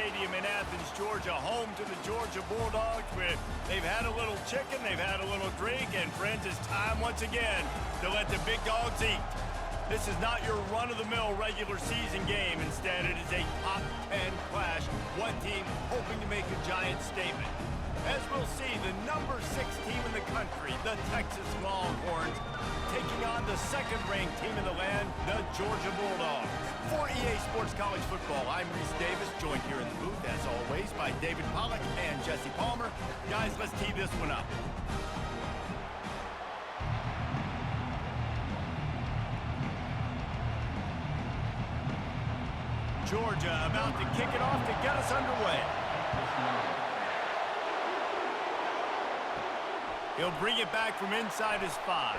Stadium in Athens, Georgia, home to the Georgia Bulldogs. They've had a little chicken, they've had a little drink, and friends, it's time once again to let the big dogs eat. This is not your run-of-the-mill regular season game. Instead, it is a top 10 clash. One team hoping to make a giant statement. As we'll see, the number 6 team in the country, the Texas Longhorns, taking on the second-ranked team in the land, the Georgia Bulldogs. For EA Sports College Football, I'm Reese Davis, joined here in the booth, as always, by David Pollack and Jesse Palmer. Guys, let's tee this one up. Georgia about to kick it off to get us underway. He'll bring it back from inside his 5.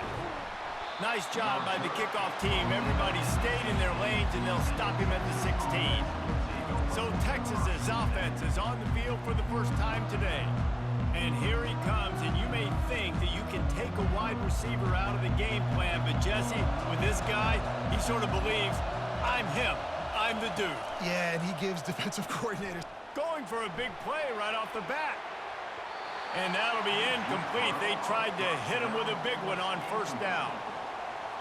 Nice job by the kickoff team. Everybody stayed in their lanes, and they'll stop him at the 16. So Texas's offense is on the field for the first time today. And here he comes, and you may think that you can take a wide receiver out of the game plan, but Jesse, with this guy, he sort of believes, I'm him. I'm the dude. Yeah, and he gives defensive coordinators. Going for a big play right off the bat. And that'll be incomplete. They tried to hit him with a big one on first down.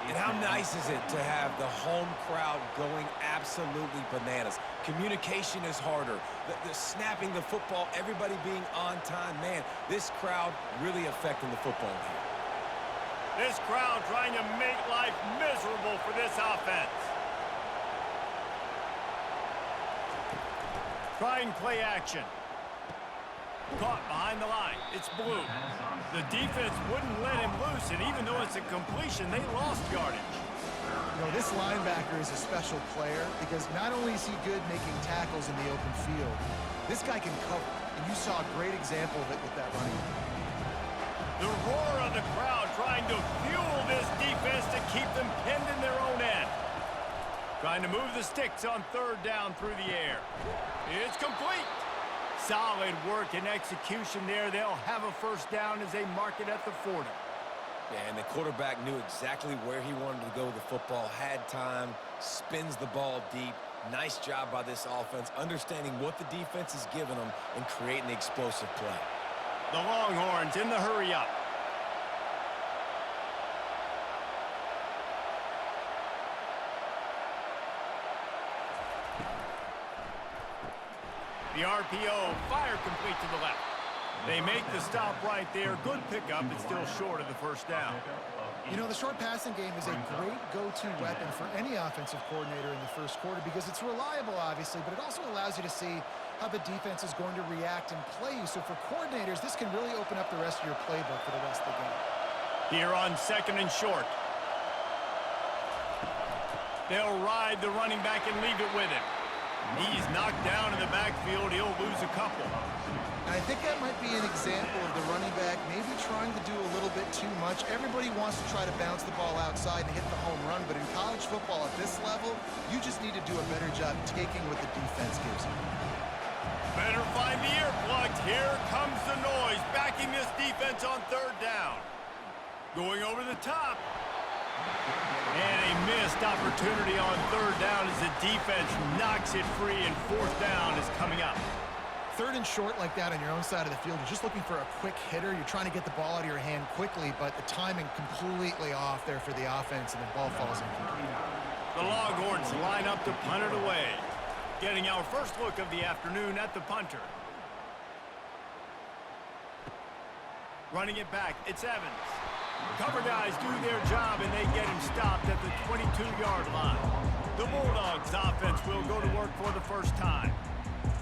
And how nice is it to have the home crowd going absolutely bananas? Communication is harder. The snapping the football, everybody being on time. Man, this crowd really affecting the football game. This crowd trying to make life miserable for this offense. Trying play action. Caught behind the line. It's Blue. The defense wouldn't let him loose, and even though it's a completion, they lost yardage. You know, this linebacker is a special player because not only is he good making tackles in the open field, this guy can cover, and you saw a great example of it with that running back. The roar of the crowd trying to fuel this defense to keep them pinned in their own end. Trying to move the sticks on third down through the air. It's complete. Solid work and execution there. They'll have a first down as they mark it at the 40. Yeah, and the quarterback knew exactly where he wanted to go with the football, had time, spins the ball deep. Nice job by this offense, understanding what the defense is giving them and creating the explosive play. The Longhorns in the hurry up. The RPO, fire complete to the left. They make the stop right there. Good pickup. It's still short of the first down. You know, the short passing game is a great go-to weapon for any offensive coordinator in the first quarter because it's reliable, obviously, but it also allows you to see how the defense is going to react and play you. So for coordinators, this can really open up the rest of your playbook for the rest of the game. Here on second and short. They'll ride the running back and leave it with him. He's knocked down in the backfield. He'll lose a couple. And I think that might be an example of the running back maybe trying to do a little bit too much. Everybody wants to try to bounce the ball outside and hit the home run, but in college football at this level, you just need to do a better job taking what the defense gives you. Better find the earplugs. Here comes the noise, backing this defense on third down. Going over the top. And a missed opportunity on third down as the defense knocks it free, and fourth down is coming up. Third and short like that on your own side of the field, you're just looking for a quick hitter. You're trying to get the ball out of your hand quickly, but the timing completely off there for the offense, and the ball falls incomplete. The Longhorns line up to punt it away. Getting our first look of the afternoon at the punter. Running it back, it's Evans. Cover guys do their job, and they get him stopped at the 22-yard line. The Bulldogs offense will go to work for the first time.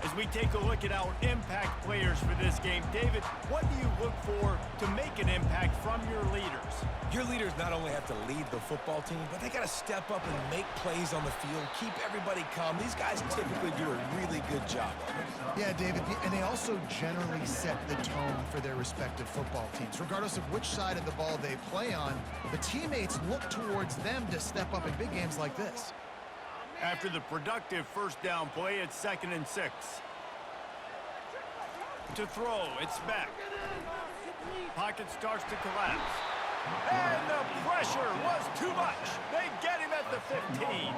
As we take a look at our impact players for this game, David, what do you look for to make an impact from your leaders? Your leaders not only have to lead the football team, but they got to step up and make plays on the field, keep everybody calm. These guys typically do a really good job of it. Yeah, David, and they also generally set the tone for their respective football teams. Regardless of which side of the ball they play on, the teammates look towards them to step up in big games like this. After the productive first down play, it's 2nd and 6. To throw, it's Beck. Pocket starts to collapse. And the pressure was too much. They get him at the 15.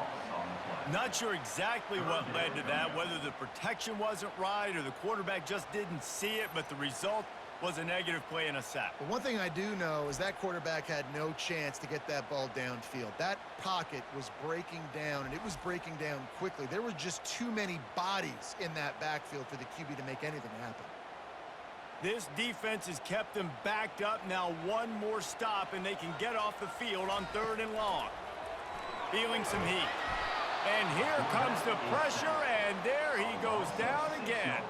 Not sure exactly what led to that, whether the protection wasn't right or the quarterback just didn't see it, but the result was a negative play and a sack. But one thing I do know is that quarterback had no chance to get that ball downfield. That pocket was breaking down, and it was breaking down quickly. There were just too many bodies in that backfield for the QB to make anything happen. This defense has kept them backed up. Now one more stop, and they can get off the field on 3rd and long. Feeling some heat. And here comes the pressure, and there he goes down again.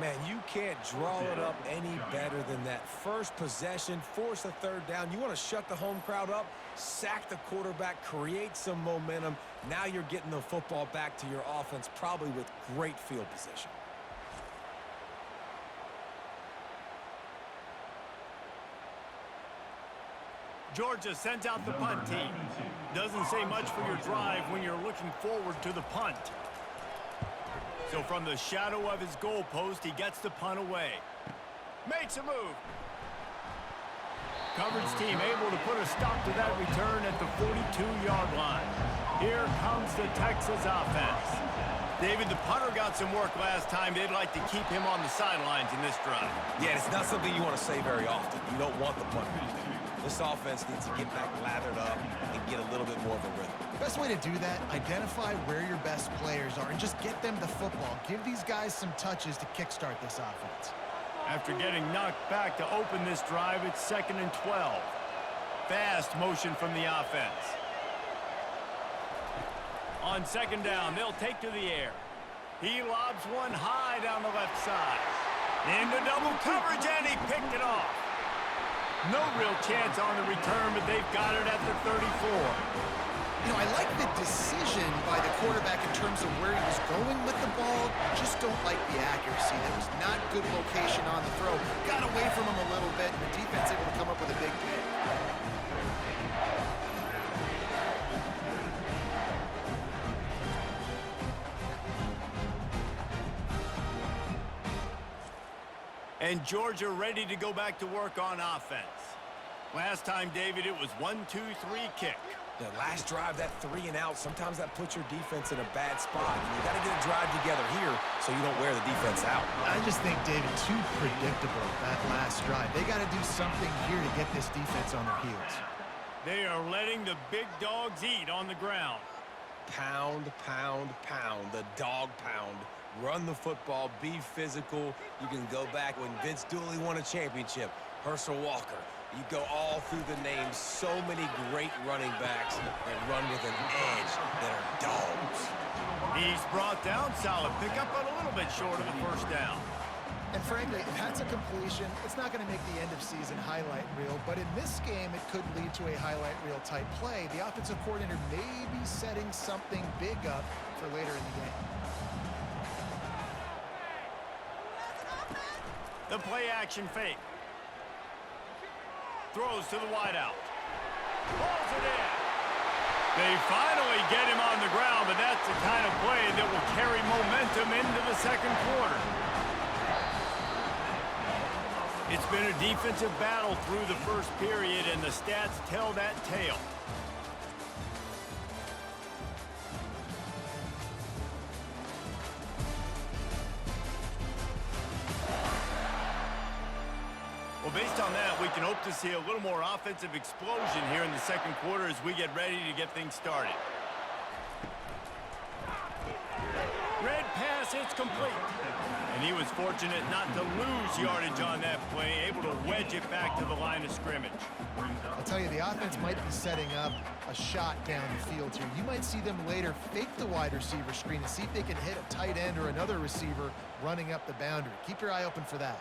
Man, you can't draw it up any better than that. First possession, force a 3rd down. You want to shut the home crowd up, sack the quarterback, create some momentum. Now you're getting the football back to your offense, probably with great field position. Georgia sends out the punt team. Doesn't say much for your drive when you're looking forward to the punt. So from the shadow of his goalpost, he gets the punt away. Makes a move. Coverage team able to put a stop to that return at the 42-yard line. Here comes the Texas offense. David, the punter got some work last time. They'd like to keep him on the sidelines in this drive. Yeah, it's not something you want to say very often. You don't want the punter to do. This offense needs to get back lathered up and get a little bit more of a rhythm. The best way to do that, identify where your best players are and just get them the football. Give these guys some touches to kickstart this offense. After getting knocked back to open this drive, it's 2nd and 12. Fast motion from the offense. On 2nd down, they'll take to the air. He lobs one high down the left side. Into double coverage, and he picked it off. No real chance on the return, but they've got it at the 34. You know, I like the decision by the quarterback in terms of where he was going with the ball. Just don't like the accuracy. That was not good location on the throw. Got away from him a little bit, and the defense able to come up with a big pick. And Georgia ready to go back to work on offense. Last time, David, it was 1-2-3 kick. The last drive, that 3 and out, sometimes that puts your defense in a bad spot. You got to get a drive together here so you don't wear the defense out. I just think, David, too predictable, that last drive. They got to do something here to get this defense on their heels. They are letting the big dogs eat on the ground. Pound, pound, pound, the dog pound. Run the football, be physical. You can go back when Vince Dooley won a championship, Herschel Walker. You go all through the names. So many great running backs that run with an edge that are dogs. He's brought down, solid pickup, but a little bit short of the 1st down. And frankly, if that's a completion, it's not going to make the end-of-season highlight reel. But in this game, it could lead to a highlight reel type play. The offensive coordinator may be setting something big up for later in the game. The play-action fake. Throws to the wideout. Pulls it in. They finally get him on the ground, but that's the kind of play that will carry momentum into the 2nd quarter. It's been a defensive battle through the 1st period, and the stats tell that tale. Well, based on that, we can hope to see a little more offensive explosion here in the 2nd quarter as we get ready to get things started. Red pass, it's complete. And he was fortunate not to lose yardage on that play, able to wedge it back to the line of scrimmage. I'll tell you, the offense might be setting up a shot down the field here. You might see them later fake the wide receiver screen and see if they can hit a tight end or another receiver running up the boundary. Keep your eye open for that.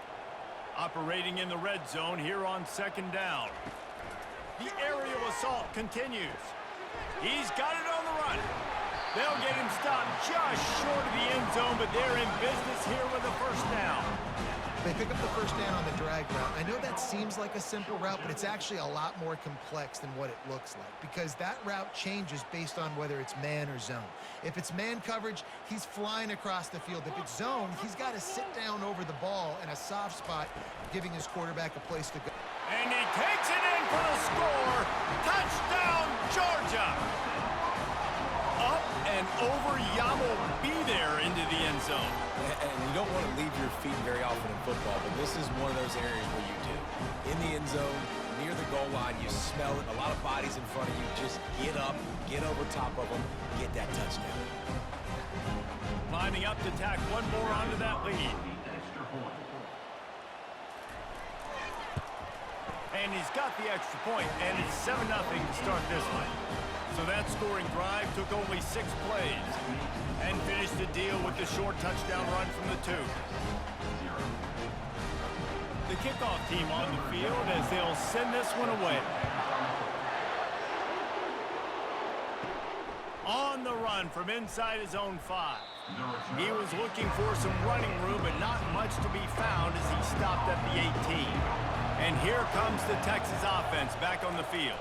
Operating in the red zone here on 2nd down. The aerial assault continues. He's got it on the run. They'll get him stopped just short of the end zone, but they're in business here with a 1st down. They pick up the 1st down on the drag route. I know that seems like a simple route, but it's actually a lot more complex than what it looks like because that route changes based on whether it's man or zone. If it's man coverage, he's flying across the field. If it's zone, he's got to sit down over the ball in a soft spot, giving his quarterback a place to go. And he takes it in for the score. Touchdown, Georgia! Up and over. Yamo be there into the end zone. And you don't want to leave your feet very often in football, but this is one of those areas where you do. In the end zone, near the goal line, you smell it. A lot of bodies in front of you. Just get up, get over top of them, get that touchdown. Lining up to tack one more onto that lead. And he's got the extra point, and it's 7-0 to start this one. So that scoring drive took only 6 plays and finished the deal with the short touchdown run from the 2. The kickoff team on the field as they'll send this one away. On the run from inside his own 5. He was looking for some running room, but not much to be found as he stopped at the 18. And here comes the Texas offense back on the field.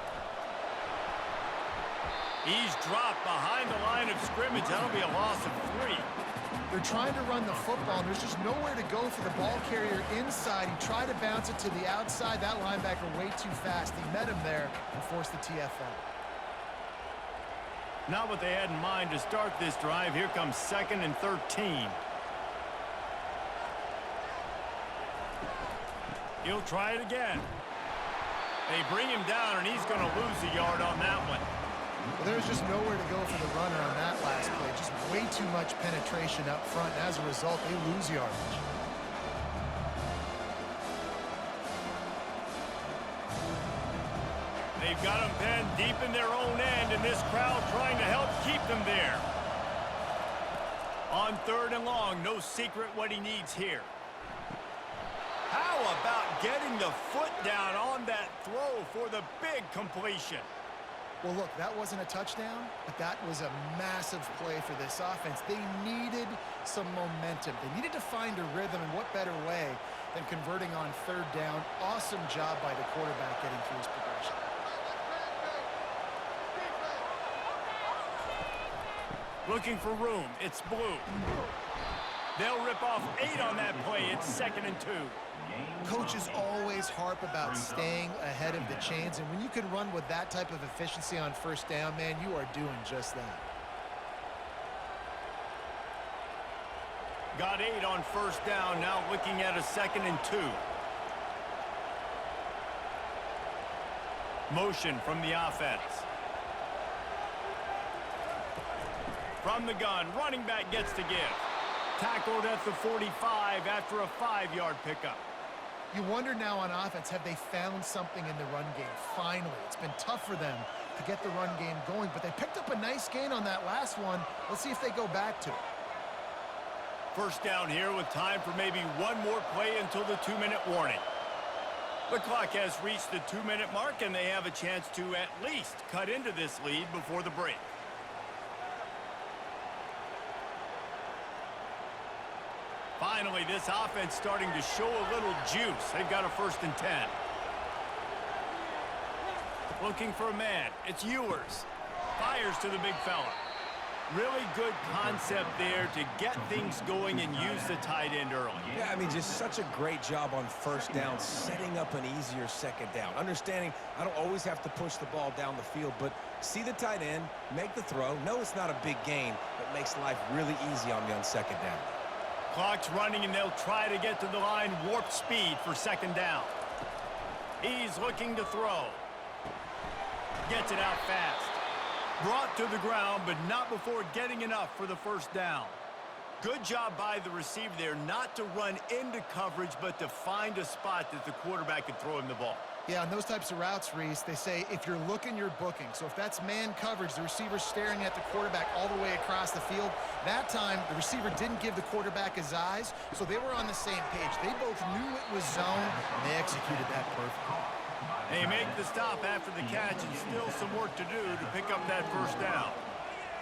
He's dropped behind the line of scrimmage. That'll be a loss of 3. They're trying to run the football, and there's just nowhere to go for the ball carrier inside. He tried to bounce it to the outside. That linebacker way too fast. He met him there and forced the TFL. Not what they had in mind to start this drive. Here comes 2nd and 13. He'll try it again. They bring him down, and he's going to lose a yard on that one. Well, there's just nowhere to go for the runner on that last play. Just way too much penetration up front, and as a result, they lose yardage. They've got him pinned deep in their own end, and this crowd trying to help keep them there. On 3rd and long, no secret what he needs here. How about getting the foot down on that throw for the big completion? Well, look, that wasn't a touchdown, but that was a massive play for this offense. They needed some momentum. They needed to find a rhythm, and what better way than converting on 3rd down. Awesome job by the quarterback getting through his progression. Looking for room. It's blue. They'll rip off 8 on that play. It's 2nd and 2. Coaches always harp about staying ahead of the chains, and when you can run with that type of efficiency on 1st down, man, you are doing just that. Got 8 on 1st down, now looking at a 2nd and 2. Motion from the offense. From the gun, running back gets to give. Tackled at the 45 after a 5-yard pickup. You wonder now on offense, have they found something in the run game? Finally, it's been tough for them to get the run game going, but they picked up a nice gain on that last one. Let's see if they go back to it. 1st down here with time for maybe one more play until the 2-minute warning. The clock has reached the 2-minute mark, and they have a chance to at least cut into this lead before the break. Finally, this offense starting to show a little juice. They've got a 1st and 10. Looking for a man. It's Ewers. Fires to the big fella. Really good concept there to get things going and use the tight end early. Yeah, I mean, just such a great job on 1st down, setting up an easier 2nd down. Understanding I don't always have to push the ball down the field, but see the tight end, make the throw. No, it's not a big gain, but makes life really easy on me on 2nd down. Clock's running, and they'll try to get to the line. Warp speed for 2nd down. He's looking to throw. Gets it out fast. Brought to the ground, but not before getting enough for the 1st down. Good job by the receiver there not to run into coverage, but to find a spot that the quarterback could throw him the ball. Yeah, on those types of routes, Reese, they say if you're looking, you're booking. So if that's man coverage, the receiver's staring at the quarterback all the way across the field. That time, the receiver didn't give the quarterback his eyes, so they were on the same page. They both knew it was zone, and they executed that perfectly. They make the stop after the catch, and still some work to do to pick up that 1st down.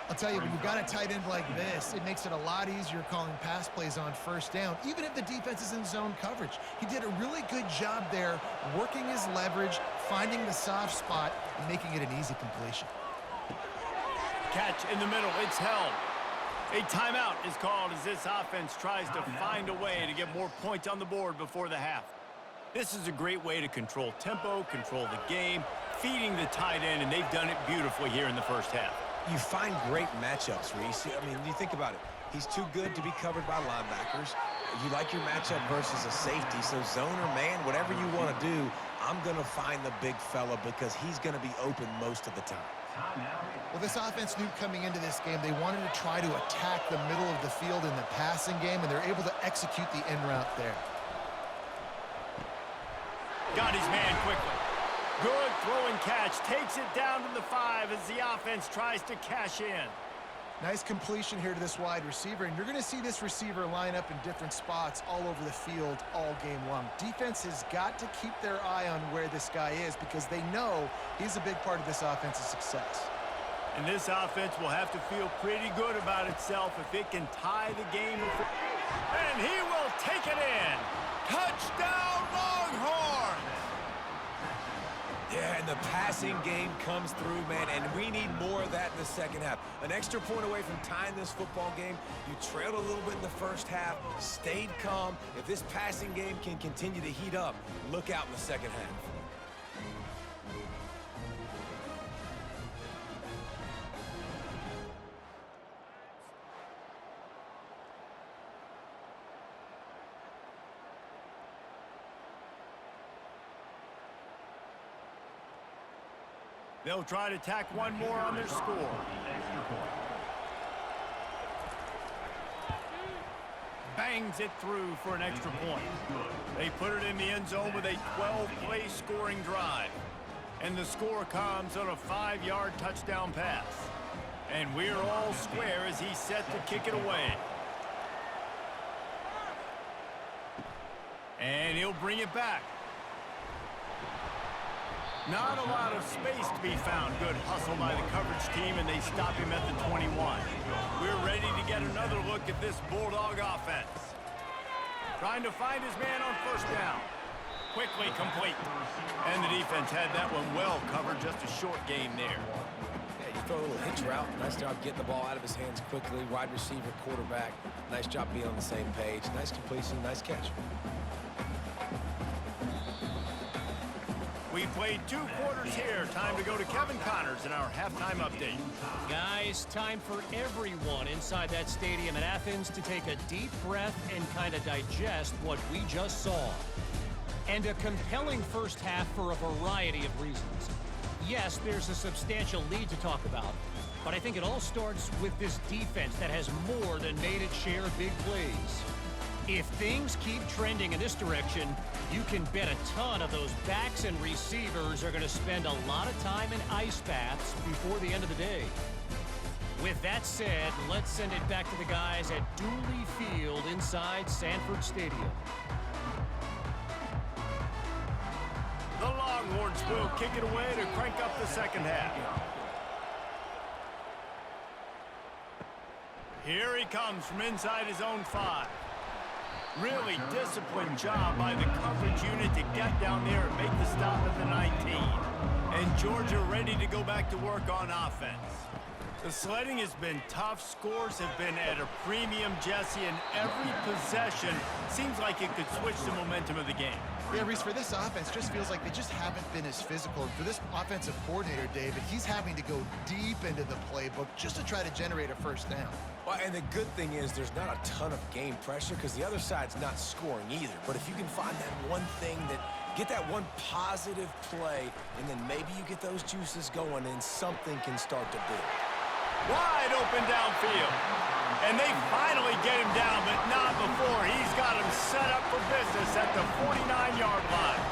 I'll tell you, when you've got a tight end like this, it makes it a lot easier calling pass plays on 1st down, even if the defense is in zone coverage. He did a really good job there, working his leverage, finding the soft spot, and making it an easy completion. Catch in the middle. It's held. A timeout is called as this offense tries to find a way to get more points on the board before the half. This is a great way to control tempo, control the game, feeding the tight end, and they've done it beautifully here in the 1st half. You find great matchups, Reese. I mean, you think about it. He's too good to be covered by linebackers. You like your matchup versus a safety, so zone or man, whatever you want to do, I'm going to find the big fella because he's going to be open most of the time. Well, this offense knew coming into this game they wanted to try to attack the middle of the field in the passing game, and they're able to execute the in route there. Got his man quickly. Good throw and catch. Takes it down to the 5 as the offense tries to cash in. Nice completion here to this wide receiver, and you're going to see this receiver line up in different spots all over the field all game long. Defense has got to keep their eye on where this guy is because they know he's a big part of this offense's success. And this offense will have to feel pretty good about itself if it can tie the game. And he will take it in. Touchdown, Longhorns! Yeah, and the passing game comes through, man, and we need more of that in the second half. An extra point away from tying this football game. You trailed a little bit in the first half, stayed calm. If this passing game can continue to heat up, look out in the second half. They'll try to tack one more on their score. Bangs it through for an extra point. They put it in the end zone with a 12-play scoring drive. And the score comes on a 5-yard touchdown pass. And we're all square as he's set to kick it away. And he'll bring it back. Not a lot of space to be found. Good hustle by the coverage team, and they stop him at the 21. We're ready to get another look at this Bulldog offense. Trying to find his man on first down. Quickly complete. And the defense had that one well covered. Just a short game there. Yeah, you throw a little hitch route. Nice job getting the ball out of his hands quickly. Wide receiver, quarterback. Nice job being on the same page. Nice completion, nice catch. We played 2 quarters here. Time to go to Kevin Connors in our halftime update. Guys, time for everyone inside that stadium in Athens to take a deep breath and kind of digest what we just saw. And a compelling first half for a variety of reasons. Yes, there's a substantial lead to talk about, but I think it all starts with this defense that has more than made its share of big plays. If things keep trending in this direction, you can bet a ton of those backs and receivers are going to spend a lot of time in ice baths before the end of the day. With that said, let's send it back to the guys at Dooley Field inside Sanford Stadium. The Longhorns will kick it away to crank up the second half. Here he comes from inside his own 5. Really disciplined job by the coverage unit to get down there and make the stop at the 19. And Georgia ready to go back to work on offense. The sledding has been tough. Scores have been at a premium, Jesse, and every possession seems like it could switch the momentum of the game. Yeah, Reese, for this offense, just feels like they just haven't been as physical. And for this offensive coordinator, David, he's having to go deep into the playbook just to try to generate a first down. Well, and the good thing is there's not a ton of game pressure because the other side's not scoring either. But if you can find that one thing get that one positive play, and then maybe you get those juices going and something can start to build. Wide open downfield. And they finally get him down, but not before. He's got him set up for business at the 49-yard line.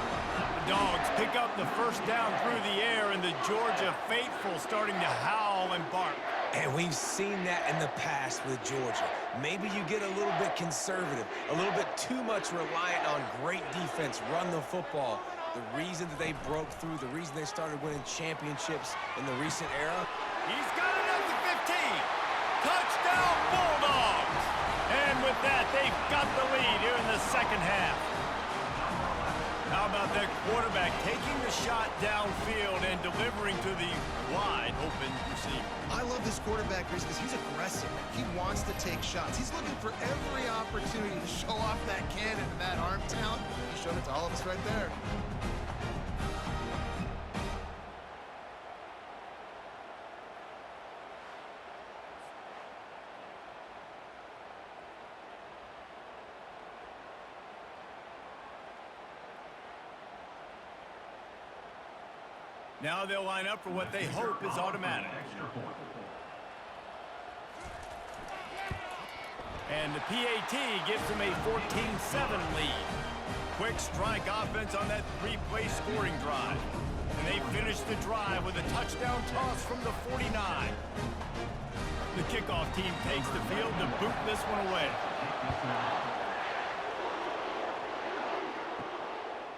The Dogs pick up the first down through the air, and the Georgia faithful starting to howl and bark. And we've seen that in the past with Georgia. Maybe you get a little bit conservative, a little bit too much reliant on great defense, run the football. The reason that they broke through, the reason they started winning championships in the recent era. He's got it at the 15. Touchdown, Bulldogs! And with that, they've got the lead here in the second half. How about that quarterback taking the shot downfield and delivering to the wide open receiver? I love this quarterback, Reese, because he's aggressive. He wants to take shots. He's looking for every opportunity to show off that cannon and that arm talent. He showed it to all of us right there. Now they'll line up for what they hope is automatic. And the PAT gives them a 14-7 lead. Quick strike offense on that three-play scoring drive. And they finish the drive with a touchdown toss from the 49. The kickoff team takes the field to boot this one away.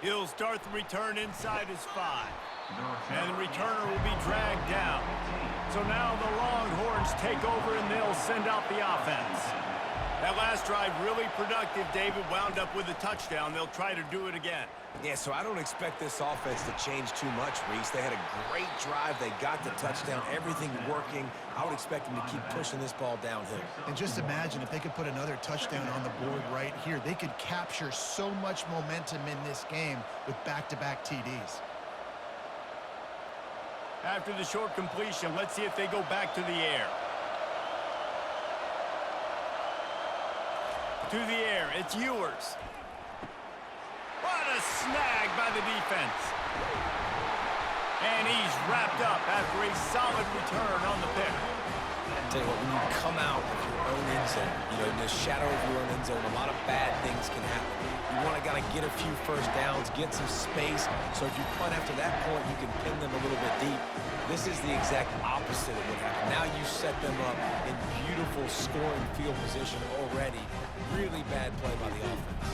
He'll start the return inside his 5. And the returner will be dragged down. So now the Longhorns take over and they'll send out the offense. That last drive really productive. David wound up with a touchdown. They'll try to do it again. Yeah, so I don't expect this offense to change too much, Reese. They had a great drive. They got the touchdown. Everything working. I would expect them to keep pushing this ball downhill. And just imagine if they could put another touchdown on the board right here. They could capture so much momentum in this game with back-to-back TDs. After the short completion, let's see if they go back to the air. To the air, it's Ewers. What a snag by the defense. And he's wrapped up after a solid return on the pick. Tell you what, when you come out of your own end zone, in the shadow of your own end zone, a lot of bad things can happen. You want to get a few first downs, get some space, so if you punt after that point, you can pin them a little bit deep. This is the exact opposite of what happened. Now you set them up in beautiful scoring field position already. Really bad play by the offense.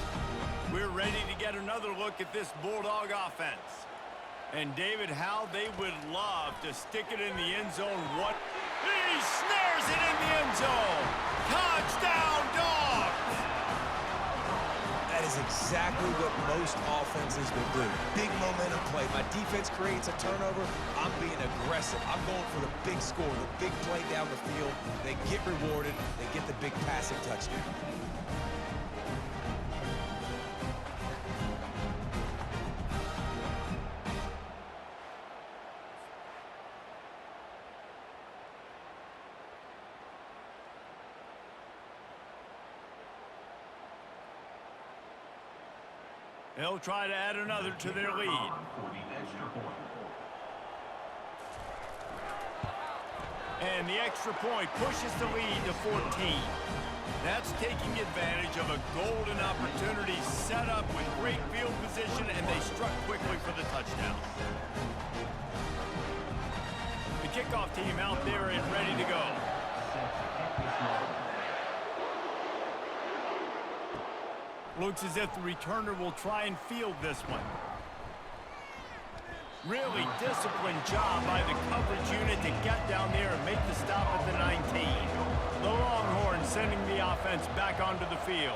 We're ready to get another look at this Bulldog offense. And David, how they would love to stick it in the end zone. He snares it in the end zone. Touchdown, Dogs! That is exactly what most offenses will do. Big momentum play. My defense creates a turnover. I'm being aggressive. I'm going for the big score, the big play down the field. They get rewarded. They get the big passing touchdown. They'll try to add another to their lead. And the extra point pushes the lead to 14. That's taking advantage of a golden opportunity set up with great field position, and they struck quickly for the touchdown. The kickoff team out there and ready to go. Looks as if the returner will try and field this one. Really disciplined job by the coverage unit to get down there and make the stop at the 19. The Longhorns sending the offense back onto the field.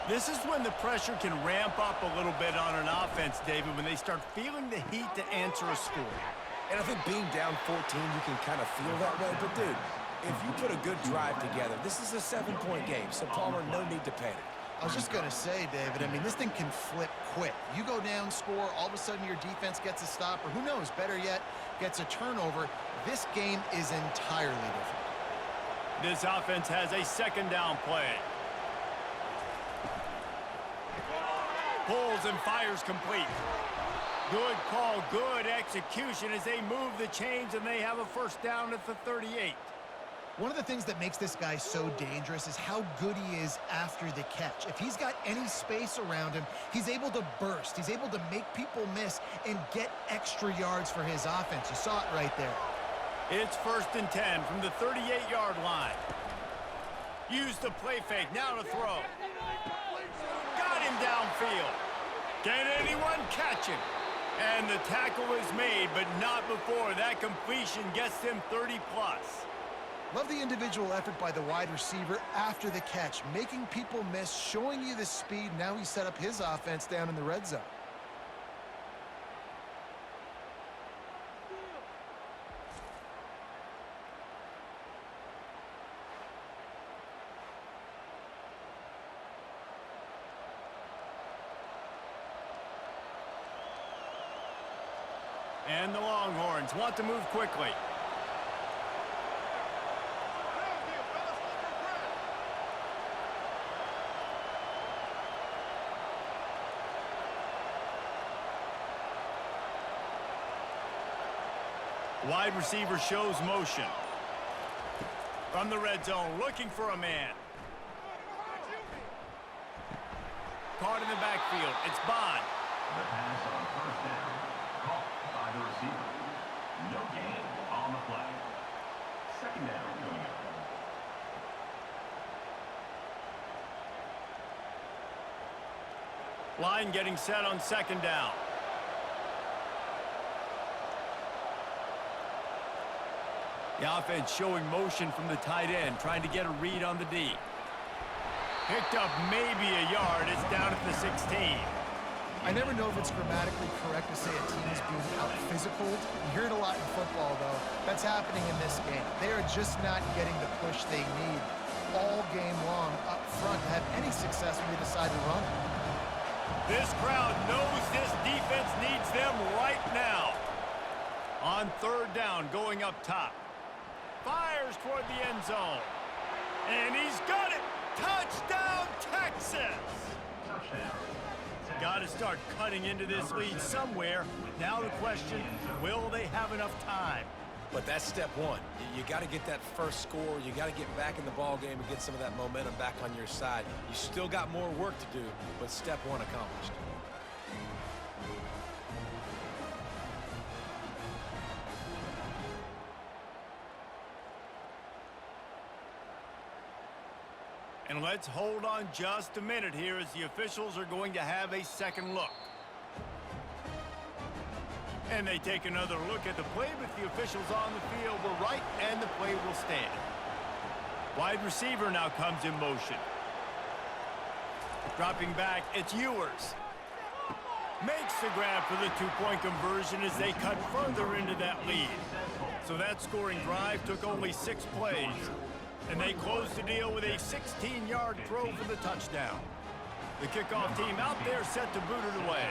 This is when the pressure can ramp up a little bit on an offense, David, when they start feeling the heat to answer a score. And I think being down 14, you can kind of feel that way. But, dude, if you put a good drive together, this is a 7-point game, so Palmer, no need to panic. I was just going to say, David, this thing can flip quick. You go down, score, all of a sudden your defense gets a stop, or who knows, better yet, gets a turnover. This game is entirely different. This offense has a second down play. Pulls and fires complete. Good call, good execution as they move the chains, and they have a first down at the 38. One of the things that makes this guy so dangerous is how good he is after the catch. If he's got any space around him, he's able to burst. He's able to make people miss and get extra yards for his offense. You saw it right there. It's 1st and 10 from the 38-yard line. Use the play fake, now to throw. Got him downfield. Can anyone catch him? And the tackle is made, but not before that completion gets them 30-plus. Love the individual effort by the wide receiver after the catch, making people miss, showing you the speed. Now he set up his offense down in the red zone. And the Longhorns want to move quickly. Wide receiver shows motion. From the red zone, looking for a man. Caught in the backfield. It's Bond. The pass on first down. Caught by the receiver. No gain on the play. Second down coming up. Line getting set on second down. The offense showing motion from the tight end, trying to get a read on the D. Picked up maybe a yard. It's down at the 16. I never know if it's grammatically correct to say a team is being out-physical. You hear it a lot in football, though. That's happening in this game. They are just not getting the push they need all game long up front to have any success when they decide to run. This crowd knows this defense needs them right now. On third down, going up top. Fires toward the end zone. And he's got it! Touchdown, Texas! Got to start cutting into this lead somewhere. Now the question, will they have enough time? But that's step one. You got to get that first score. You got to get back in the ball game and get some of that momentum back on your side. You still got more work to do, but step one accomplished. And let's hold on just a minute here as the officials are going to have a second look. And they take another look at the play, but the officials on the field were right, and the play will stand. Wide receiver now comes in motion. Dropping back, it's Ewers. Makes the grab for the two-point conversion as they cut further into that lead. So that scoring drive took only 6 plays. And they closed the deal with a 16-yard throw for the touchdown. The kickoff team out there set to boot it away.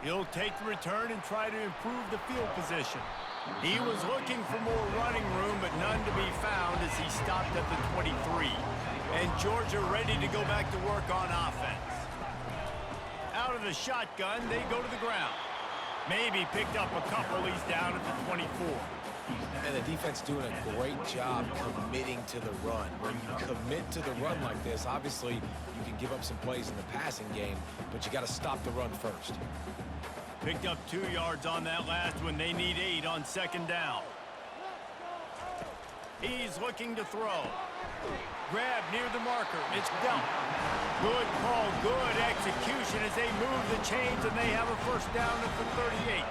He'll take the return and try to improve the field position. He was looking for more running room, but none to be found as he stopped at the 23. And Georgia ready to go back to work on offense. Out of the shotgun, they go to the ground. Maybe picked up a couple. He's down at the 24. And the defense doing a great job committing to the run. When you commit to the run like this, obviously you can give up some plays in the passing game, but you got to stop the run first. Picked up 2 yards on that last one. They need 8 on second down. He's looking to throw. Grab near the marker. It's dealt. Good call, good execution as they move the chains, and they have a first down at the 38.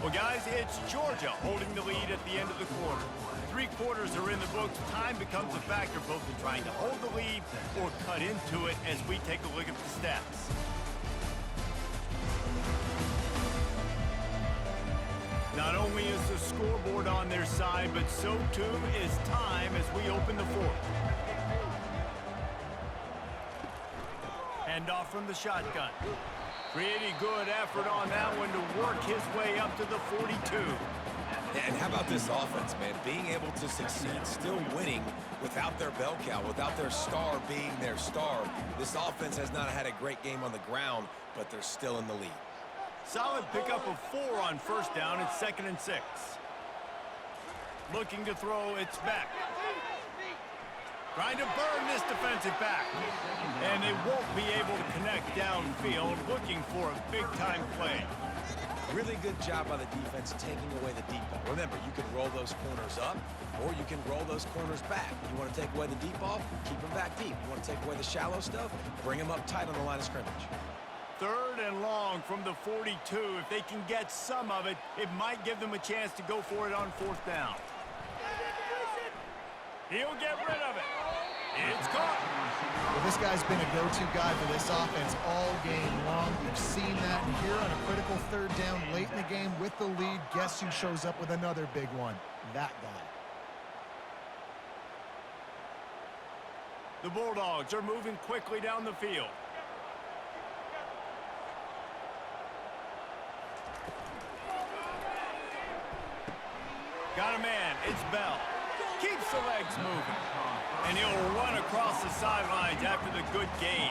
Well, guys, it's Georgia holding the lead at the end of the quarter. 3 quarters are in the books. Time becomes a factor both in trying to hold the lead or cut into it as we take a look at the stats. Not only is the scoreboard on their side, but so too is time as we open the fourth. Hand off from the shotgun. Pretty good effort on that one to work his way up to the 42. And how about this offense, man? Being able to succeed, still winning without their bell cow, without their star being their star. This offense has not had a great game on the ground, but they're still in the lead. Solid pickup of 4 on first down. It's 2nd and 6. Looking to throw, it's back. Trying to burn this defensive back. And they won't be able to connect downfield, looking for a big-time play. Really good job by the defense taking away the deep ball. Remember, you can roll those corners up, or you can roll those corners back. You want to take away the deep ball, keep them back deep. You want to take away the shallow stuff, bring them up tight on the line of scrimmage. 3rd and long from the 42. If they can get some of it, it might give them a chance to go for it on 4th down. He'll get rid of it. It's caught. Well, this guy's been a go-to guy for this offense all game long. You've seen that here on a critical 3rd down late in the game with the lead. Guess who shows up with another big one? That guy. The Bulldogs are moving quickly down the field. Got a man. It's Bell. Keeps the legs moving. And he'll run across the sidelines after the good gain.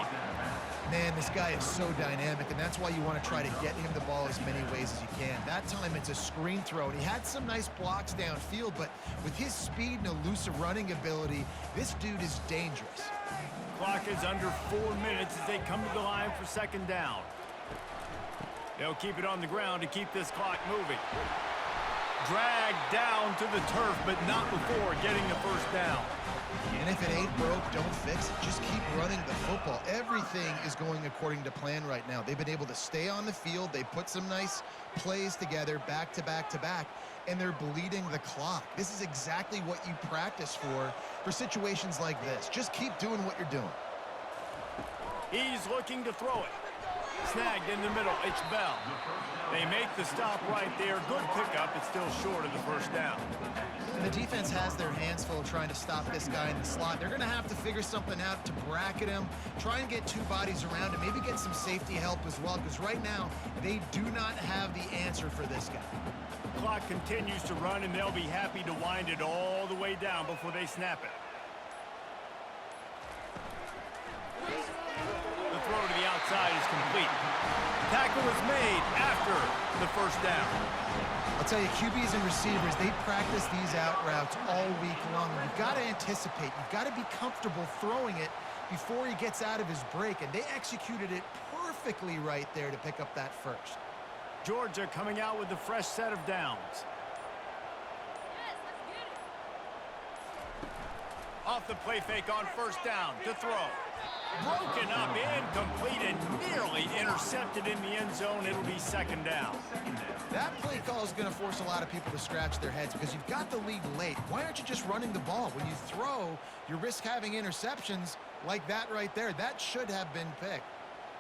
Man, this guy is so dynamic, and that's why you want to try to get him the ball as many ways as you can. That time it's a screen throw, and he had some nice blocks downfield, but with his speed and elusive running ability, this dude is dangerous. Clock is under 4 minutes as they come to the line for second down. They'll keep it on the ground to keep this clock moving. Dragged down to the turf, but not before getting the first down. And if it ain't broke, don't fix it. Just keep running the football. Everything is going according to plan right now. They've been able to stay on the field. They put some nice plays together back to back to back, and they're bleeding the clock. This is exactly what you practice for situations like this. Just keep doing what you're doing. He's looking to throw it. Snagged in the middle. It's Bell. They make the stop right there. Good pickup. It's still short of the first down. And the defense has their hands full trying to stop this guy in the slot. They're going to have to figure something out to bracket him, try and get two bodies around him, maybe get some safety help as well, because right now they do not have the answer for this guy. Clock continues to run, and they'll be happy to wind it all the way down before they snap it. The throw to the outside is complete. Tackle is made after the first down. I'll tell you, QBs and receivers, they practice these out routes all week long. And you've got to anticipate. You've got to be comfortable throwing it before he gets out of his break. And they executed it perfectly right there to pick up that first. Georgia coming out with a fresh set of downs. Off the play fake on first down to throw. Broken up, incomplete, and nearly intercepted in the end zone. It'll be second down. That play call is going to force a lot of people to scratch their heads because you've got the lead late. Why aren't you just running the ball? When you throw, you risk having interceptions like that right there. That should have been picked.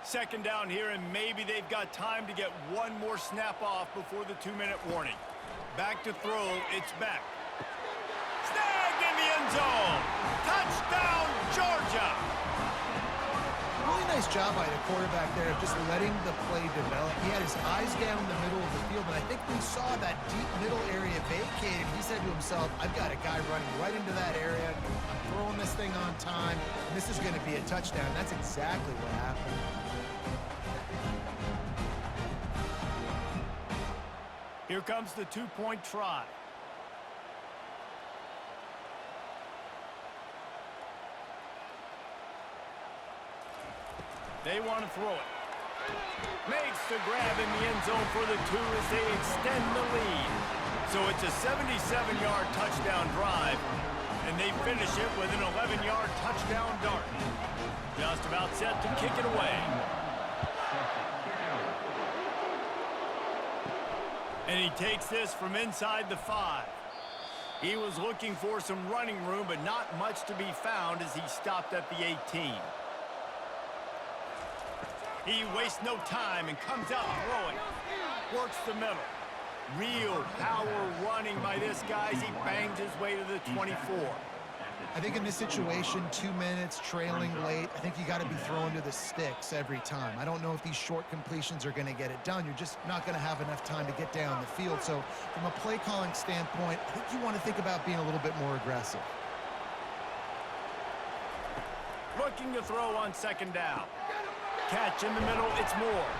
Second down here, and maybe they've got time to get one more snap off before the 2-minute warning. Back to throw, it's back. Snagged in the end zone. Touchdown, Georgia. Really nice job by the quarterback there of just letting the play develop. He had his eyes down in the middle of the field, and I think we saw that deep middle area vacated. He said to himself, I've got a guy running right into that area. I'm throwing this thing on time, and this is going to be a touchdown. That's exactly what happened. Here comes the two-point try. They want to throw it. Makes the grab in the end zone for the two as they extend the lead. So it's a 77-yard touchdown drive, and they finish it with an 11-yard touchdown dart. Just about set to kick it away. And he takes this from inside the 5. He was looking for some running room, but not much to be found as he stopped at the 18. He wastes no time and comes out throwing. Works the middle. Real power running by this guy as he bangs his way to the 24. I think in this situation, 2 minutes, trailing late, I think you got to be throwing to the sticks every time. I don't know if these short completions are going to get it done. You're just not going to have enough time to get down the field. So from a play calling standpoint, I think you want to think about being a little bit more aggressive. Looking to throw on second down. Catch in the middle, it's Moore.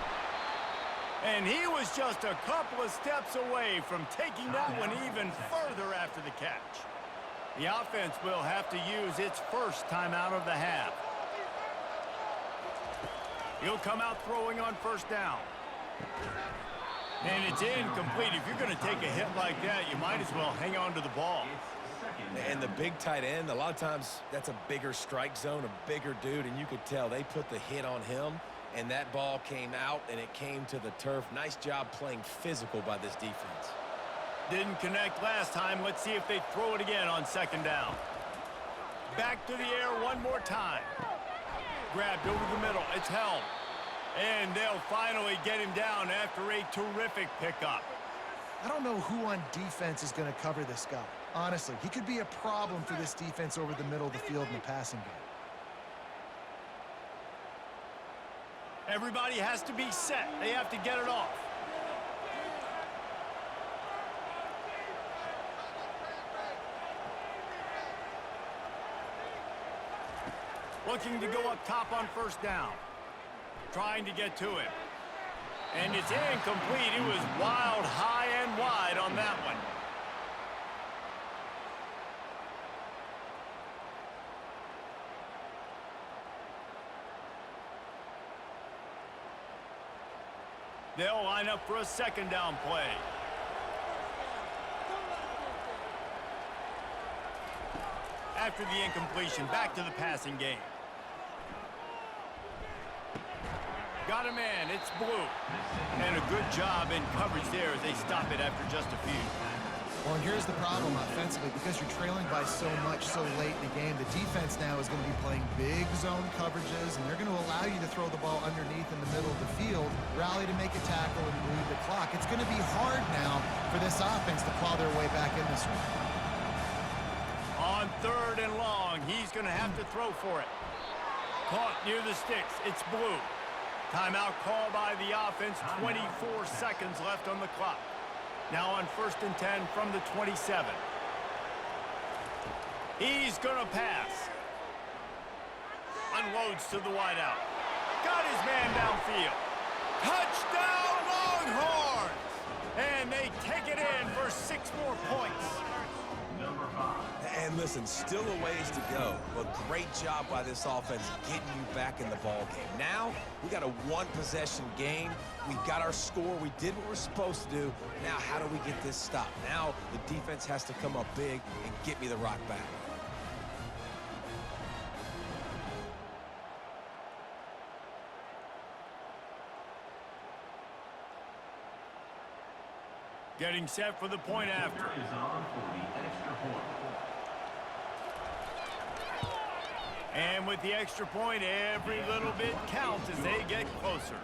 And he was just a couple of steps away from taking that one even further after the catch. The offense will have to use its first timeout of the half. He'll come out throwing on first down. And it's incomplete. If you're going to take a hit like that, you might as well hang on to the ball. And the big tight end, a lot of times that's a bigger strike zone, a bigger dude, and you could tell they put the hit on him, and that ball came out, and it came to the turf. Nice job playing physical by this defense. Didn't connect last time. Let's see if they throw it again on second down. Back to the air one more time. Grabbed over the middle. It's Helm. And they'll finally get him down after a terrific pickup. I don't know who on defense is going to cover this guy. Honestly, he could be a problem for this defense over the middle of the field in the passing game. Everybody has to be set. They have to get it off. Looking to go up top on first down. Trying to get to him. And it's incomplete. It was wild, high and wide on that one. They'll line up for a second down play. After the incompletion, back to the passing game. Got a man, it's Blue. And a good job in coverage there as they stop it after just a few. Well, and here's the problem offensively. Because you're trailing by so much so late in the game, the defense now is going to be playing big zone coverages, and they're going to allow you to throw the ball underneath in the middle of the field, rally to make a tackle, and bleed the clock. It's going to be hard now for this offense to claw their way back in this one. On third and long, he's going to have to throw for it. Caught near the sticks. It's Blue. Timeout call by the offense. 24 seconds left on the clock. Now on 1st and 10 from the 27. He's going to pass. Unloads to the wideout. Got his man downfield. Touchdown Longhorns! And they take it in for 6 more points. And listen, still a ways to go, but great job by this offense getting you back in the ball game. Now, we got a one-possession game. We got our score. We did what we're supposed to do. Now, how do we get this stopped? Now, the defense has to come up big and get me the rock back. Getting set for the point after. Is on for the extra point. And with the extra point, every little bit counts as they get closer.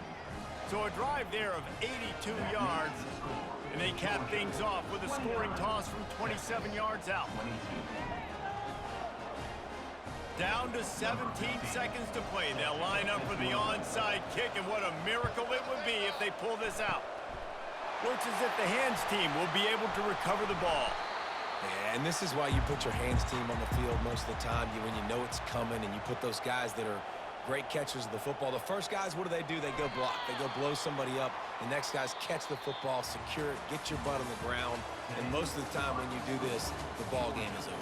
So a drive there of 82 yards, and they cap things off with a scoring toss from 27 yards out. Down to 17 seconds to play. They'll line up for the onside kick, and what a miracle it would be if they pull this out. Looks as if the hands team will be able to recover the ball. Yeah, and this is why you put your hands team on the field most of the time, when you know it's coming, and you put those guys that are great catchers of the football. The first guys, what do? They go block. They go blow somebody up. The next guys catch the football, secure it, get your butt on the ground. And most of the time when you do this, the ball game is over.